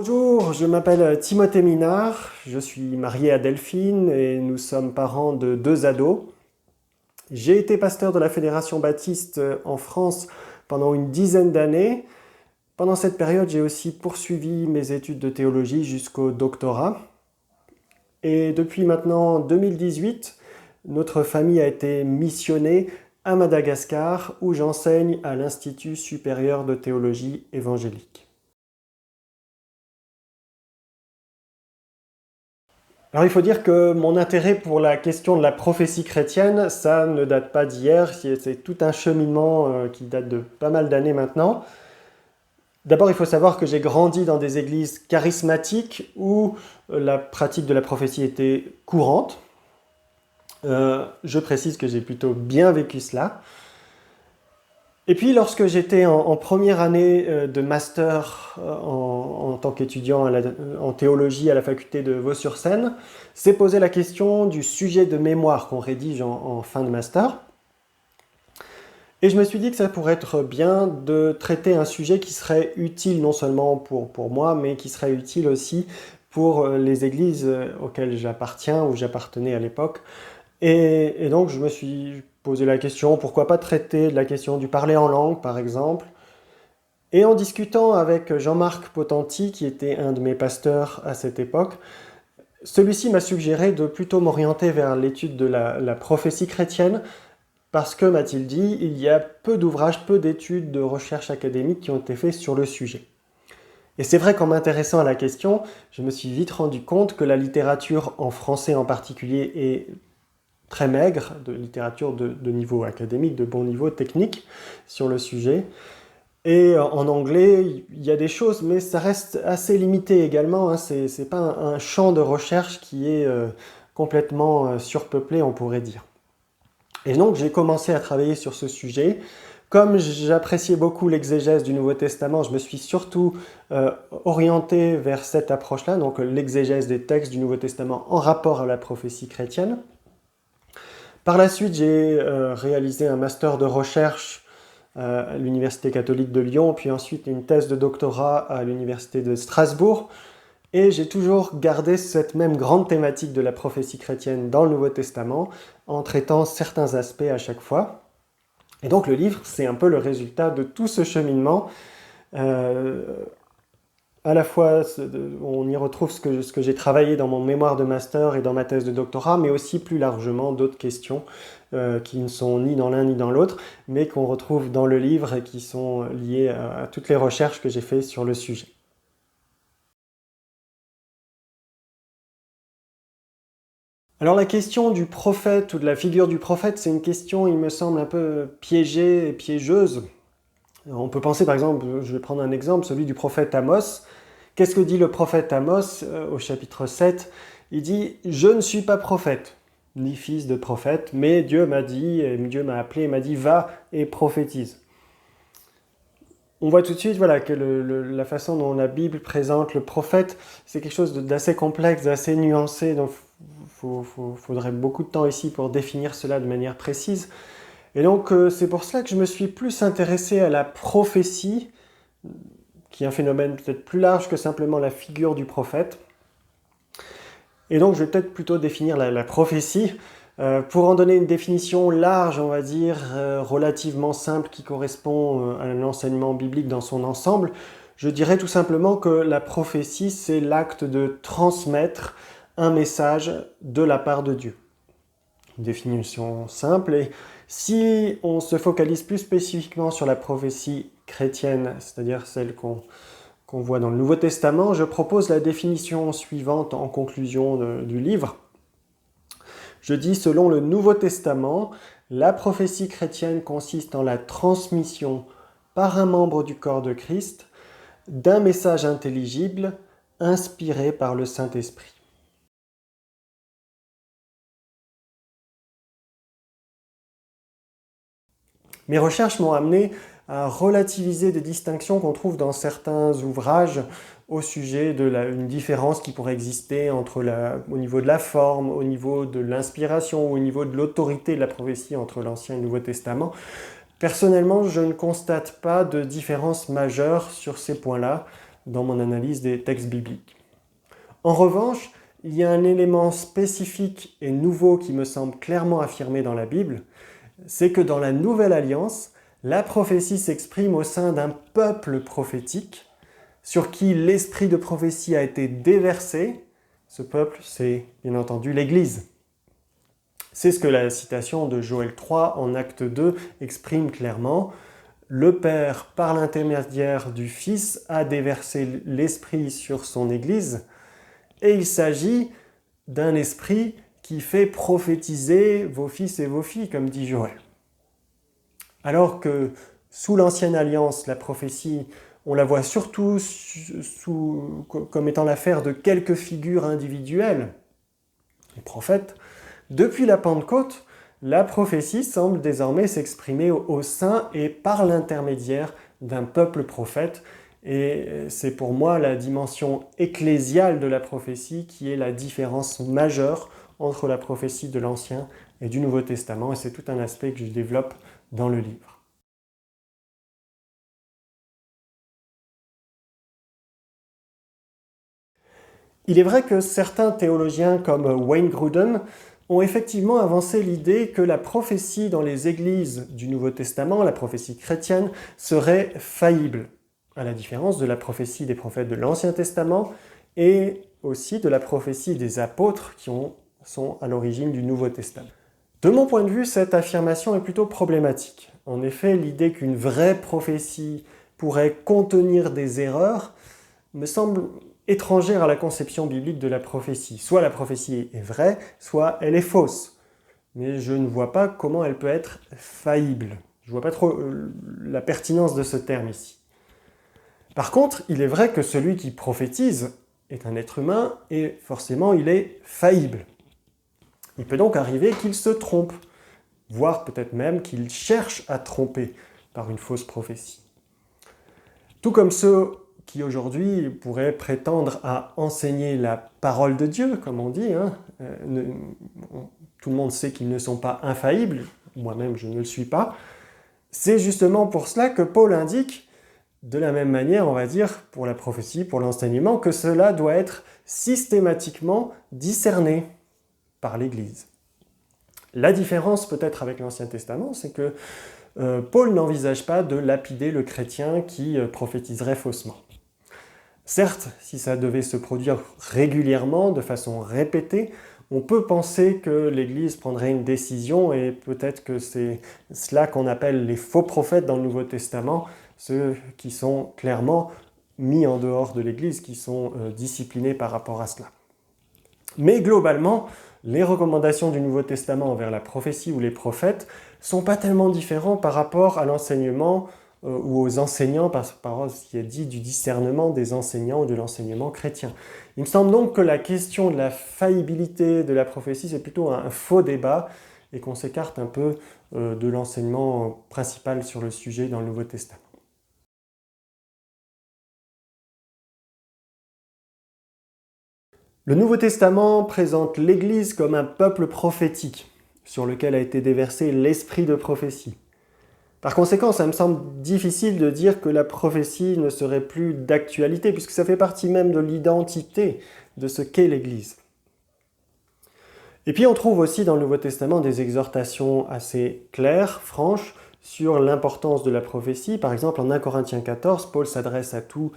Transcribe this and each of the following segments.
Bonjour, je m'appelle Timothée Minard, je suis marié à Delphine et nous sommes parents de 2 ados. J'ai été pasteur de la Fédération Baptiste en France pendant une dizaine d'années. Pendant cette période, j'ai aussi poursuivi mes études de théologie jusqu'au doctorat. Et depuis maintenant 2018, notre famille a été missionnée à Madagascar où j'enseigne à l'Institut supérieur de théologie évangélique. Alors il faut dire que mon intérêt pour la question de la prophétie chrétienne, ça ne date pas d'hier, c'est tout un cheminement qui date de pas mal d'années maintenant. D'abord, il faut savoir que j'ai grandi dans des églises charismatiques où la pratique de la prophétie était courante. Je précise que j'ai plutôt bien vécu cela. Et puis, lorsque j'étais en première année de master en tant qu'étudiant en théologie à la faculté de Vaux-sur-Seine, s'est posé la question du sujet de mémoire qu'on rédige en fin de master. Et je me suis dit que ça pourrait être bien de traiter un sujet qui serait utile non seulement pour moi, mais qui serait utile aussi pour les églises auxquelles j'appartiens ou j'appartenais à l'époque. Et donc je me suis posé la question, pourquoi pas traiter de la question du parler en langue par exemple. Et en discutant avec Jean-Marc Potenti, qui était un de mes pasteurs à cette époque, celui-ci m'a suggéré de plutôt m'orienter vers l'étude de la prophétie chrétienne, parce que, m'a-t-il dit, il y a peu d'ouvrages, peu d'études de recherche académique qui ont été faits sur le sujet. Et c'est vrai qu'en m'intéressant à la question, je me suis vite rendu compte que la littérature en français en particulier est très maigre, de littérature de niveau académique, de bon niveau technique sur le sujet. Et en anglais, il y a des choses, mais ça reste assez limité également. C'est pas un champ de recherche qui est complètement surpeuplé, on pourrait dire. Et donc j'ai commencé à travailler sur ce sujet. Comme j'appréciais beaucoup l'exégèse du Nouveau Testament, je me suis surtout orienté vers cette approche-là, donc l'exégèse des textes du Nouveau Testament en rapport à la prophétie chrétienne. Par la suite, j'ai réalisé un master de recherche à l'Université catholique de Lyon, puis ensuite une thèse de doctorat à l'Université de Strasbourg. Et j'ai toujours gardé cette même grande thématique de la prophétie chrétienne dans le Nouveau Testament, en traitant certains aspects à chaque fois. Et donc le livre, c'est un peu le résultat de tout ce cheminement. À la fois, on y retrouve ce que j'ai travaillé dans mon mémoire de master et dans ma thèse de doctorat, mais aussi plus largement d'autres questions qui ne sont ni dans l'un ni dans l'autre, mais qu'on retrouve dans le livre et qui sont liées à toutes les recherches que j'ai faites sur le sujet. Alors la question du prophète ou de la figure du prophète, c'est une question, il me semble, un peu piégée et piégeuse. On peut penser par exemple, je vais prendre un exemple, celui du prophète Amos. Qu'est-ce que dit le prophète Amos au chapitre 7? Il dit « Je ne suis pas prophète, ni fils de prophète, mais Dieu m'a dit, Dieu m'a appelé et m'a dit « Va et prophétise ». On voit tout de suite voilà, que la façon dont la Bible présente le prophète, c'est quelque chose d'assez complexe, d'assez nuancé, donc faudrait beaucoup de temps ici pour définir cela de manière précise. Et donc c'est pour cela que je me suis plus intéressé à la prophétie, qui est un phénomène peut-être plus large que simplement la figure du prophète. Et donc je vais peut-être plutôt définir la prophétie, pour en donner une définition large, on va dire, relativement simple, qui correspond à l'enseignement biblique dans son ensemble. Je dirais tout simplement que la prophétie, c'est l'acte de transmettre un message de la part de Dieu. Une définition simple. Et si on se focalise plus spécifiquement sur la prophétie chrétienne, c'est-à-dire celle qu'on voit dans le Nouveau Testament, je propose la définition suivante en conclusion du livre. Je dis, selon le Nouveau Testament, la prophétie chrétienne consiste en la transmission par un membre du corps de Christ d'un message intelligible inspiré par le Saint-Esprit. Mes recherches m'ont amené à relativiser des distinctions qu'on trouve dans certains ouvrages au sujet d'une différence qui pourrait exister entre au niveau de la forme, au niveau de l'inspiration, au niveau de l'autorité de la prophétie entre l'Ancien et le Nouveau Testament. Personnellement, je ne constate pas de différence majeure sur ces points-là. dans mon analyse des textes bibliques. En revanche, il y a un élément spécifique et nouveau qui me semble clairement affirmé dans la Bible, c'est que dans la Nouvelle Alliance, la prophétie s'exprime au sein d'un peuple prophétique sur qui l'esprit de prophétie a été déversé. Ce peuple, c'est bien entendu l'Église. C'est ce que la citation de Joël 3 en acte 2 exprime clairement. Le Père, par l'intermédiaire du Fils, a déversé l'Esprit sur son Église, et il s'agit d'un esprit qui fait prophétiser vos fils et vos filles, comme dit Joël. Alors que sous l'Ancienne Alliance, la prophétie, on la voit surtout comme étant l'affaire de quelques figures individuelles, les prophètes, depuis la Pentecôte, la prophétie semble désormais s'exprimer au sein et par l'intermédiaire d'un peuple prophète. Et c'est pour moi la dimension ecclésiale de la prophétie qui est la différence majeure entre la prophétie de l'Ancien et du Nouveau Testament. Et c'est tout un aspect que je développe dans le livre. Il est vrai que certains théologiens comme Wayne Grudem ont effectivement avancé l'idée que la prophétie dans les églises du Nouveau Testament, la prophétie chrétienne, serait faillible, à la différence de la prophétie des prophètes de l'Ancien Testament et aussi de la prophétie des apôtres qui sont à l'origine du Nouveau Testament. De mon point de vue, cette affirmation est plutôt problématique. En effet, l'idée qu'une vraie prophétie pourrait contenir des erreurs me semble étrangère à la conception biblique de la prophétie. Soit la prophétie est vraie, soit elle est fausse. Mais je ne vois pas comment elle peut être faillible. Je ne vois pas trop la pertinence de ce terme ici. Par contre, il est vrai que celui qui prophétise est un être humain et forcément il est faillible. Il peut donc arriver qu'il se trompe, voire peut-être même qu'il cherche à tromper par une fausse prophétie. Tout comme ceux qui aujourd'hui pourraient prétendre à enseigner la parole de Dieu, comme on dit. Tout le monde sait qu'ils ne sont pas infaillibles, moi-même je ne le suis pas. C'est justement pour cela que Paul indique, de la même manière, on va dire, pour la prophétie, pour l'enseignement, que cela doit être systématiquement discerné par l'Église. La différence peut-être avec l'Ancien Testament, c'est que Paul n'envisage pas de lapider le chrétien qui prophétiserait faussement. Certes, si ça devait se produire régulièrement, de façon répétée, on peut penser que l'Église prendrait une décision et peut-être que c'est cela qu'on appelle les faux prophètes dans le Nouveau Testament, ceux qui sont clairement mis en dehors de l'Église, qui sont disciplinés par rapport à cela. Mais globalement, les recommandations du Nouveau Testament envers la prophétie ou les prophètes ne sont pas tellement différents par rapport à l'enseignement ou aux enseignants, par rapport à ce qui est dit du discernement des enseignants ou de l'enseignement chrétien. Il me semble donc que la question de la faillibilité de la prophétie, c'est plutôt un faux débat et qu'on s'écarte un peu de l'enseignement principal sur le sujet dans le Nouveau Testament. Le Nouveau Testament présente l'Église comme un peuple prophétique sur lequel a été déversé l'esprit de prophétie. Par conséquent, ça me semble difficile de dire que la prophétie ne serait plus d'actualité, puisque ça fait partie même de l'identité de ce qu'est l'Église. Et puis on trouve aussi dans le Nouveau Testament des exhortations assez claires, franches, sur l'importance de la prophétie. Par exemple, en 1 Corinthiens 14, Paul s'adresse à tous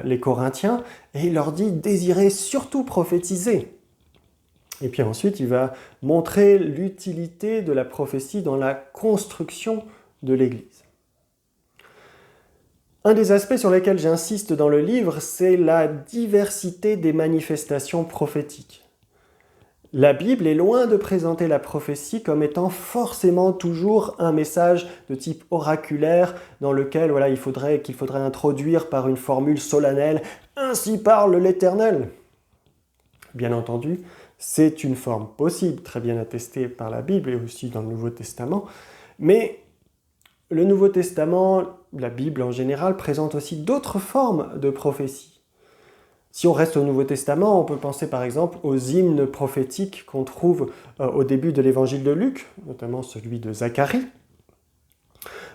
les Corinthiens et il leur dit « Désirez surtout prophétiser ». Et puis ensuite, il va montrer l'utilité de la prophétie dans la construction de l'Église. Un des aspects sur lesquels j'insiste dans le livre, c'est la diversité des manifestations prophétiques. La Bible est loin de présenter la prophétie comme étant forcément toujours un message de type oraculaire dans lequel qu'il faudrait introduire par une formule solennelle « Ainsi parle l'Éternel ». Bien entendu, c'est une forme possible, très bien attestée par la Bible et aussi dans le Nouveau Testament, mais le Nouveau Testament, la Bible en général, présente aussi d'autres formes de prophétie. Si on reste au Nouveau Testament, on peut penser par exemple aux hymnes prophétiques qu'on trouve au début de l'évangile de Luc, notamment celui de Zacharie.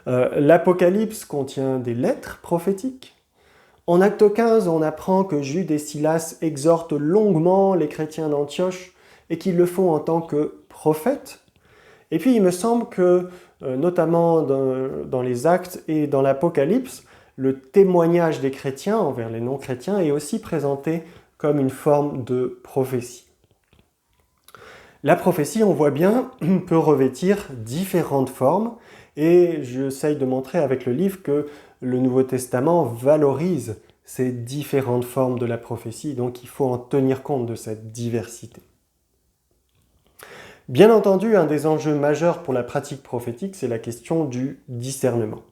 L'Apocalypse contient des lettres prophétiques. En acte 15, on apprend que Jude et Silas exhortent longuement les chrétiens d'Antioche et qu'ils le font en tant que prophètes. Et puis il me semble que, notamment dans les Actes et dans l'Apocalypse, le témoignage des chrétiens envers les non-chrétiens est aussi présenté comme une forme de prophétie. La prophétie, on voit bien, peut revêtir différentes formes, et j'essaye de montrer avec le livre que le Nouveau Testament valorise ces différentes formes de la prophétie, donc il faut en tenir compte de cette diversité. Bien entendu, un des enjeux majeurs pour la pratique prophétique, c'est la question du discernement.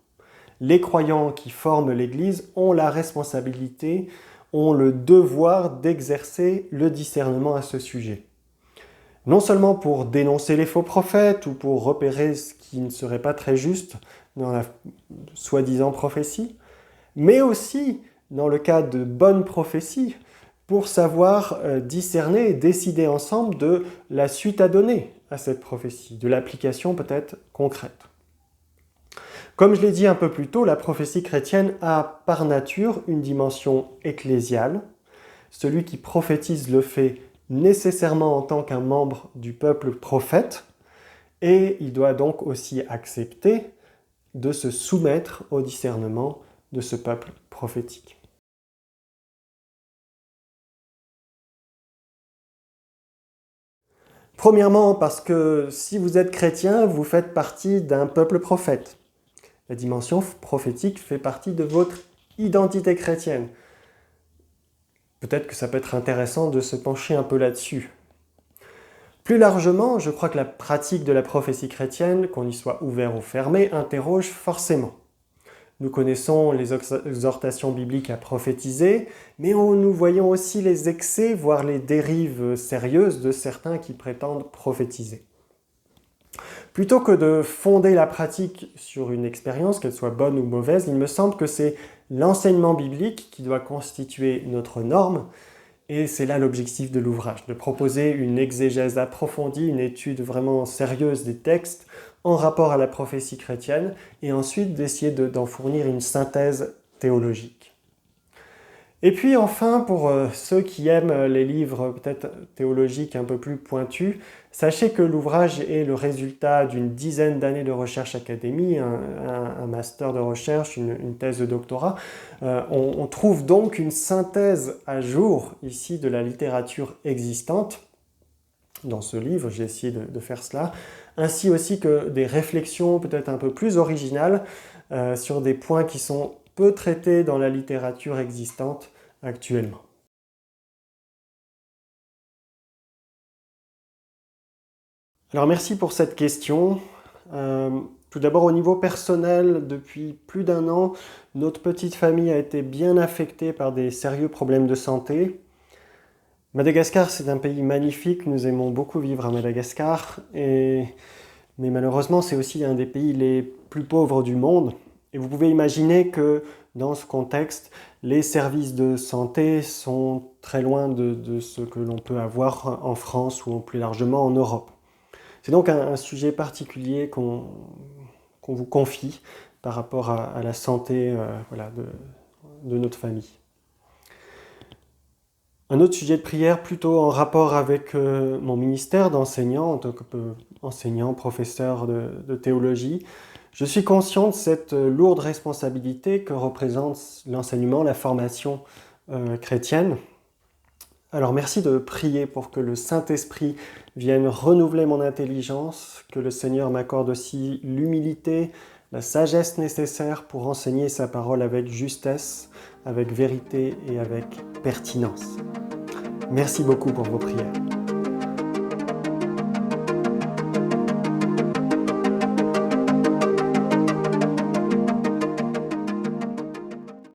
Les croyants qui forment l'Église ont la responsabilité, ont le devoir d'exercer le discernement à ce sujet. Non seulement pour dénoncer les faux prophètes ou pour repérer ce qui ne serait pas très juste dans la soi-disant prophétie, mais aussi, dans le cas de bonnes prophéties, pour savoir discerner et décider ensemble de la suite à donner à cette prophétie, de l'application peut-être concrète. Comme je l'ai dit un peu plus tôt, la prophétie chrétienne a par nature une dimension ecclésiale. Celui qui prophétise le fait nécessairement en tant qu'un membre du peuple prophète, et il doit donc aussi accepter de se soumettre au discernement de ce peuple prophétique. Premièrement, parce que si vous êtes chrétien, vous faites partie d'un peuple prophète. La dimension prophétique fait partie de votre identité chrétienne. Peut-être que ça peut être intéressant de se pencher un peu là-dessus. Plus largement, je crois que la pratique de la prophétie chrétienne, qu'on y soit ouvert ou fermé, interroge forcément. Nous connaissons les exhortations bibliques à prophétiser, mais nous voyons aussi les excès, voire les dérives sérieuses de certains qui prétendent prophétiser. Plutôt que de fonder la pratique sur une expérience, qu'elle soit bonne ou mauvaise, il me semble que c'est l'enseignement biblique qui doit constituer notre norme, et c'est là l'objectif de l'ouvrage, de proposer une exégèse approfondie, une étude vraiment sérieuse des textes en rapport à la prophétie chrétienne, et ensuite d'essayer d'en fournir une synthèse théologique. Et puis enfin, pour ceux qui aiment les livres peut-être théologiques un peu plus pointus, sachez que l'ouvrage est le résultat d'une dizaine d'années de recherche académique, un master de recherche, une thèse de doctorat. On trouve donc une synthèse à jour ici de la littérature existante. Dans ce livre, j'ai essayé de faire cela, ainsi aussi que des réflexions peut-être un peu plus originales sur des points qui sont peu traités dans la littérature existante actuellement. Alors merci pour cette question. Tout d'abord au niveau personnel, depuis plus d'1 an, notre petite famille a été bien affectée par des sérieux problèmes de santé. Madagascar, c'est un pays magnifique, nous aimons beaucoup vivre à Madagascar, mais malheureusement c'est aussi un des pays les plus pauvres du monde. Et vous pouvez imaginer que dans ce contexte, les services de santé sont très loin de ce que l'on peut avoir en France ou plus largement en Europe. C'est donc un sujet particulier qu'on vous confie par rapport à la santé de notre famille. Un autre sujet de prière plutôt en rapport avec mon ministère d'enseignant, en tant qu'enseignant, professeur de théologie. Je suis conscient de cette lourde responsabilité que représente l'enseignement, la formation chrétienne. Alors merci de prier pour que le Saint-Esprit vienne renouveler mon intelligence, que le Seigneur m'accorde aussi l'humilité, la sagesse nécessaire pour enseigner sa parole avec justesse, avec vérité et avec pertinence. Merci beaucoup pour vos prières.